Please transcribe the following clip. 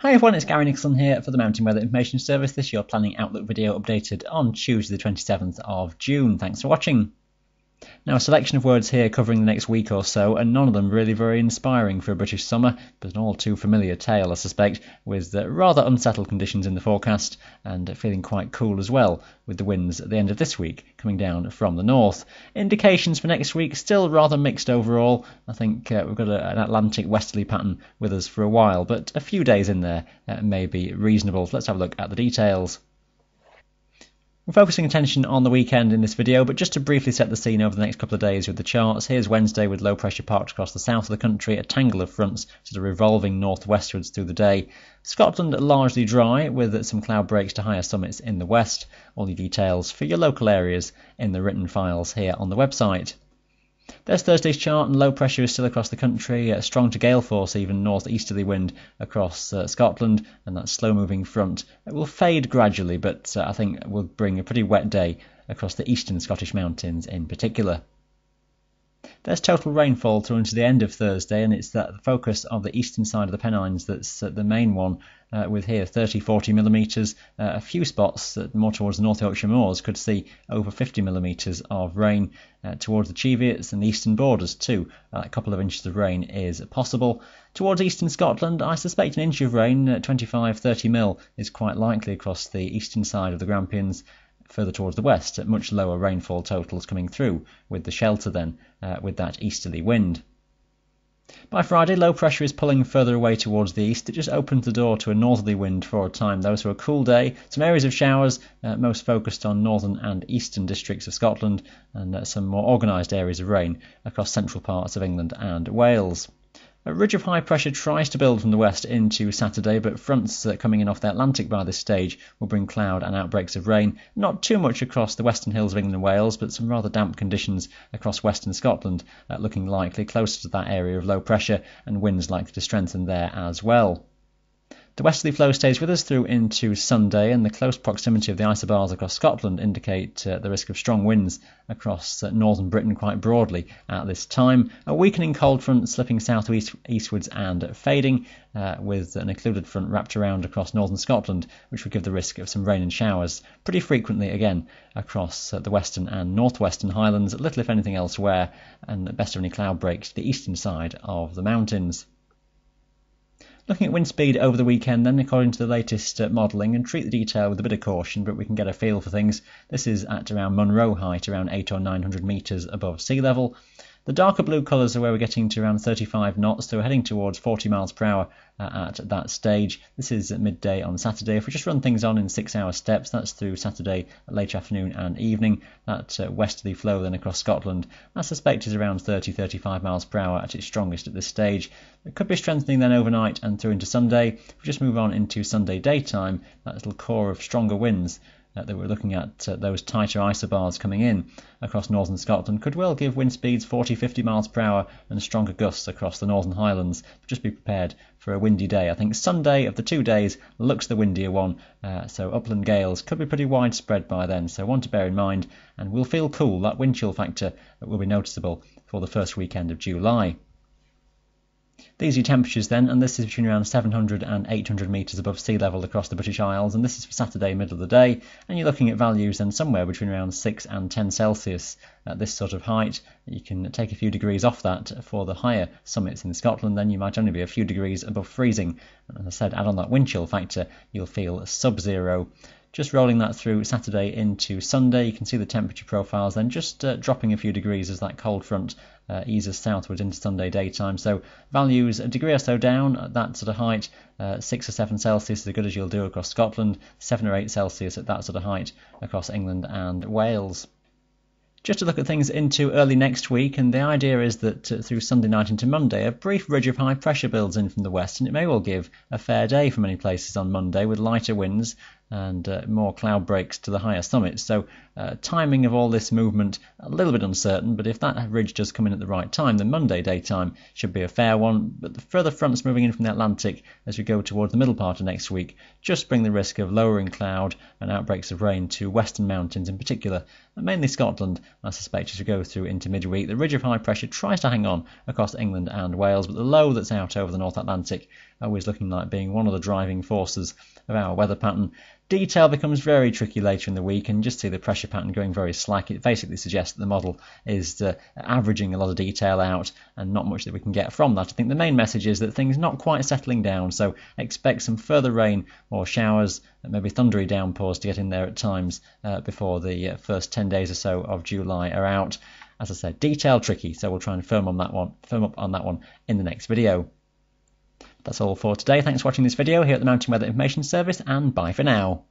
Hi everyone, it's Gary Nicholson here for the Mountain Weather Information Service. This is your planning outlook video updated on Tuesday the 27th of June. Thanks for watching. Now, a selection of words here covering the next week or so, and none of them really very inspiring for a British summer, but an all too familiar tale, I suspect, with rather unsettled conditions in the forecast and feeling quite cool as well, with the winds at the end of this week coming down from the north. Indications for next week still rather mixed overall. I think we've got an Atlantic westerly pattern with us for a while, but a few days in there may be reasonable. Let's have a look at the details. We're focusing attention on the weekend in this video, but just to briefly set the scene over the next couple of days with the charts, here's Wednesday with low pressure parked across the south of the country, a tangle of fronts sort of revolving northwestwards through the day. Scotland largely dry with some cloud breaks to higher summits in the west. All your details for your local areas in the written files here on the website. There's Thursday's chart, and low pressure is still across the country, strong to gale force, even northeasterly wind across Scotland, and that slow-moving front will fade gradually, but I think will bring a pretty wet day across the eastern Scottish mountains in particular. There's total rainfall through into the end of Thursday, and it's the focus of the eastern side of the Pennines that's the main one, with here 30-40 millimetres. A few spots more towards the North Yorkshire moors could see over 50 millimetres of rain towards the Cheviots and the eastern borders too. A couple of inches of rain is possible. Towards eastern Scotland, I suspect an inch of rain, 25-30 mil, is quite likely across the eastern side of the Grampians. Further towards the west, much lower rainfall totals coming through, with the shelter then, with that easterly wind. By Friday, low pressure is pulling further away towards the east. It just opens the door to a northerly wind for a time, though, so a cool day. Some areas of showers, most focused on northern and eastern districts of Scotland, and some more organised areas of rain across central parts of England and Wales. A ridge of high pressure tries to build from the west into Saturday, but fronts coming in off the Atlantic by this stage will bring cloud and outbreaks of rain. Not too much across the western hills of England and Wales, but some rather damp conditions across western Scotland, looking likely closer to that area of low pressure, and winds likely to strengthen there as well. The westerly flow stays with us through into Sunday, and the close proximity of the isobars across Scotland indicate the risk of strong winds across northern Britain quite broadly at this time. A weakening cold front slipping eastwards and fading, with an occluded front wrapped around across northern Scotland, which would give the risk of some rain and showers pretty frequently again across the western and northwestern highlands, little if anything elsewhere, and at best of any cloud breaks to the eastern side of the mountains. Looking at wind speed over the weekend then, according to the latest modelling, and treat the detail with a bit of caution, but we can get a feel for things. This is at around Munro height, around 800 or 900 metres above sea level. The darker blue colours are where we're getting to around 35 knots, so we're heading towards 40 miles per hour at that stage. This is at midday on Saturday. If we just run things on in 6-hour steps, that's through Saturday late afternoon and evening. That westerly flow then across Scotland, I suspect, is around 30-35 miles per hour at its strongest at this stage. It could be strengthening then overnight and through into Sunday. If we just move on into Sunday daytime, that little core of stronger winds that we're looking at, those tighter isobars coming in across northern Scotland, could well give wind speeds 40-50 miles per hour and stronger gusts across the northern highlands. But just be prepared for a windy day. I think Sunday of the 2 days looks the windier one, so upland gales could be pretty widespread by then, so one to bear in mind, and we'll feel cool. That wind chill factor will be noticeable for the first weekend of July. These are your temperatures then, and this is between around 700 and 800 metres above sea level across the British Isles, and this is for Saturday, middle of the day, and you're looking at values then somewhere between around 6 and 10 Celsius at this sort of height. You can take a few degrees off that for the higher summits in Scotland, then you might only be a few degrees above freezing. And as I said, add on that wind chill factor, you'll feel sub-zero. Just rolling that through Saturday into Sunday, you can see the temperature profiles then just dropping a few degrees as that cold front eases southwards into Sunday daytime. So values a degree or so down at that sort of height. 6 or 7 Celsius is as good as you'll do across Scotland, 7 or 8 Celsius at that sort of height across England and Wales. Just to look at things into early next week, and the idea is that through Sunday night into Monday, a brief ridge of high pressure builds in from the west, and it may well give a fair day for many places on Monday with lighter winds and more cloud breaks to the higher summits. So timing of all this movement a little bit uncertain, but if that ridge does come in at the right time, then Monday daytime should be a fair one. But the further fronts moving in from the Atlantic as we go towards the middle part of next week just bring the risk of lowering cloud and outbreaks of rain to western mountains in particular, and mainly Scotland, I suspect, as we go through into midweek. The ridge of high pressure tries to hang on across England and Wales, but the low that's out over the North Atlantic always looking like being one of the driving forces of our weather pattern. Detail becomes very tricky later in the week, and just see the pressure pattern going very slack. It basically suggests that the model is averaging a lot of detail out and not much that we can get from that. I think the main message is that things not quite settling down, so expect some further rain or showers, maybe thundery downpours to get in there at times before the first 10 days or so of July are out. As I said, detail tricky, so we'll try and firm up on that one in the next video. That's all for today. Thanks for watching this video here at the Mountain Weather Information Service, and bye for now.